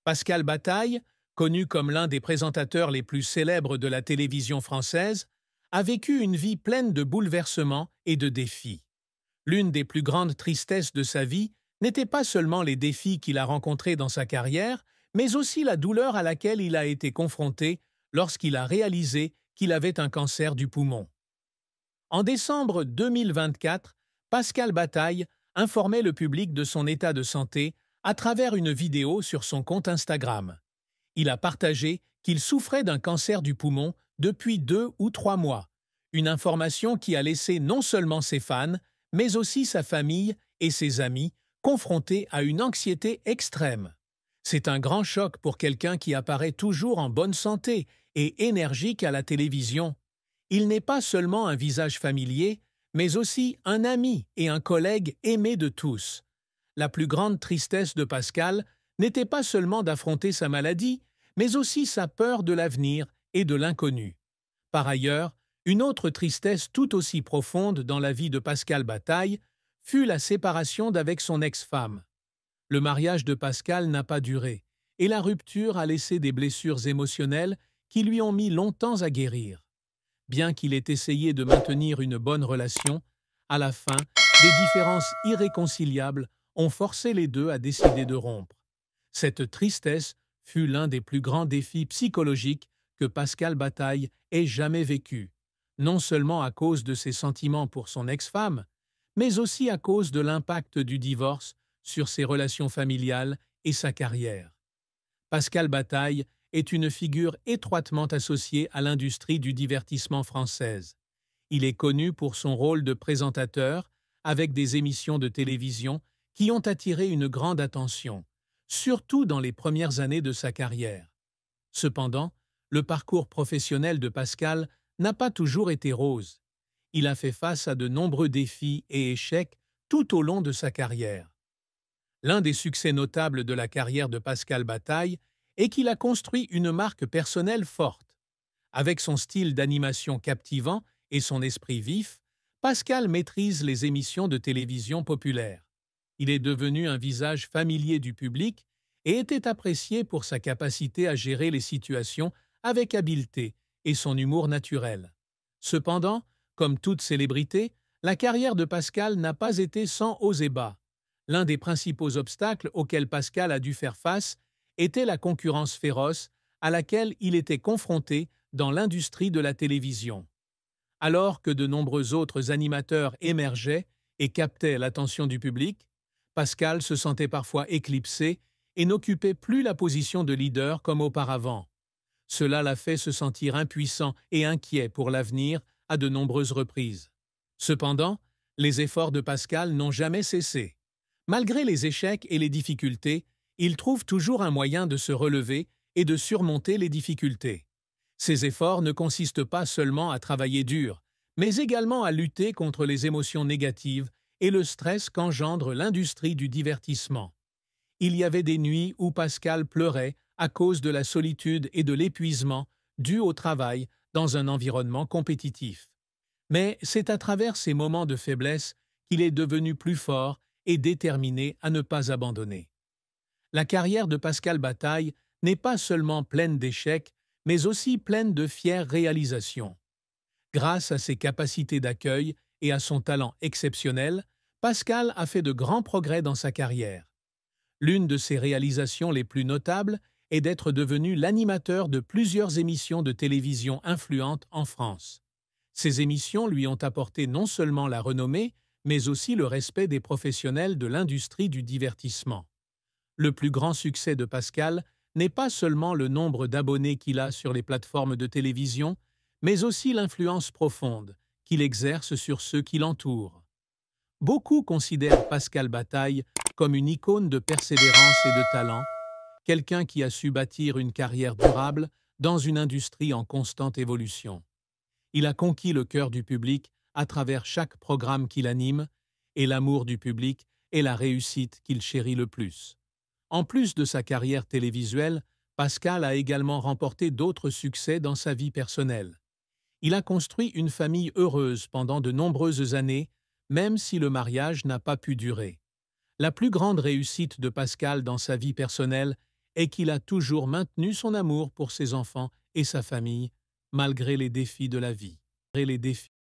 Pascal Bataille, connu comme l'un des présentateurs les plus célèbres de la télévision française, a vécu une vie pleine de bouleversements et de défis. L'une des plus grandes tristesses de sa vie n'était pas seulement les défis qu'il a rencontrés dans sa carrière, mais aussi la douleur à laquelle il a été confronté lorsqu'il a réalisé qu'il avait un cancer du poumon. En décembre 2024, Pascal Bataille informait le public de son état de santé à travers une vidéo sur son compte Instagram. Il a partagé qu'il souffrait d'un cancer du poumon depuis 2 ou 3 mois, une information qui a laissé non seulement ses fans, mais aussi sa famille et ses amis confrontés à une anxiété extrême. C'est un grand choc pour quelqu'un qui apparaît toujours en bonne santé et énergique à la télévision. Il n'est pas seulement un visage familier, mais aussi un ami et un collègue aimé de tous. La plus grande tristesse de Pascal n'était pas seulement d'affronter sa maladie, mais aussi sa peur de l'avenir et de l'inconnu. Par ailleurs, une autre tristesse tout aussi profonde dans la vie de Pascal Bataille fut la séparation d'avec son ex-femme. Le mariage de Pascal n'a pas duré, et la rupture a laissé des blessures émotionnelles qui lui ont mis longtemps à guérir. Bien qu'il ait essayé de maintenir une bonne relation, à la fin, des différences irréconciliables ont forcé les deux à décider de rompre. Cette tristesse fut l'un des plus grands défis psychologiques que Pascal Bataille ait jamais vécu, non seulement à cause de ses sentiments pour son ex-femme, mais aussi à cause de l'impact du divorce sur ses relations familiales et sa carrière. Pascal Bataille est une figure étroitement associée à l'industrie du divertissement française. Il est connu pour son rôle de présentateur avec des émissions de télévision qui ont attiré une grande attention, surtout dans les premières années de sa carrière. Cependant, le parcours professionnel de Pascal n'a pas toujours été rose. Il a fait face à de nombreux défis et échecs tout au long de sa carrière. L'un des succès notables de la carrière de Pascal Bataille est qu'il a construit une marque personnelle forte. Avec son style d'animation captivant et son esprit vif, Pascal maîtrise les émissions de télévision populaires. Il est devenu un visage familier du public et était apprécié pour sa capacité à gérer les situations avec habileté et son humour naturel. Cependant, comme toute célébrité, la carrière de Pascal n'a pas été sans hauts et bas. L'un des principaux obstacles auxquels Pascal a dû faire face était la concurrence féroce à laquelle il était confronté dans l'industrie de la télévision. Alors que de nombreux autres animateurs émergeaient et captaient l'attention du public, Pascal se sentait parfois éclipsé et n'occupait plus la position de leader comme auparavant. Cela l'a fait se sentir impuissant et inquiet pour l'avenir à de nombreuses reprises. Cependant, les efforts de Pascal n'ont jamais cessé. Malgré les échecs et les difficultés, il trouve toujours un moyen de se relever et de surmonter les difficultés. Ces efforts ne consistent pas seulement à travailler dur, mais également à lutter contre les émotions négatives et le stress qu'engendre l'industrie du divertissement. Il y avait des nuits où Pascal pleurait à cause de la solitude et de l'épuisement dû au travail dans un environnement compétitif. Mais c'est à travers ces moments de faiblesse qu'il est devenu plus fort et déterminé à ne pas abandonner. La carrière de Pascal Bataille n'est pas seulement pleine d'échecs, mais aussi pleine de fières réalisations. Grâce à ses capacités d'accueil et à son talent exceptionnel, Pascal a fait de grands progrès dans sa carrière. L'une de ses réalisations les plus notables est d'être devenu l'animateur de plusieurs émissions de télévision influentes en France. Ces émissions lui ont apporté non seulement la renommée, mais aussi le respect des professionnels de l'industrie du divertissement. Le plus grand succès de Pascal n'est pas seulement le nombre d'abonnés qu'il a sur les plateformes de télévision, mais aussi l'influence profonde qu'il exerce sur ceux qui l'entourent. Beaucoup considèrent Pascal Bataille comme une icône de persévérance et de talent, quelqu'un qui a su bâtir une carrière durable dans une industrie en constante évolution. Il a conquis le cœur du public à travers chaque programme qu'il anime, et l'amour du public est la réussite qu'il chérit le plus. En plus de sa carrière télévisuelle, Pascal a également remporté d'autres succès dans sa vie personnelle. Il a construit une famille heureuse pendant de nombreuses années, même si le mariage n'a pas pu durer. La plus grande réussite de Pascal dans sa vie personnelle est qu'il a toujours maintenu son amour pour ses enfants et sa famille, malgré les défis de la vie.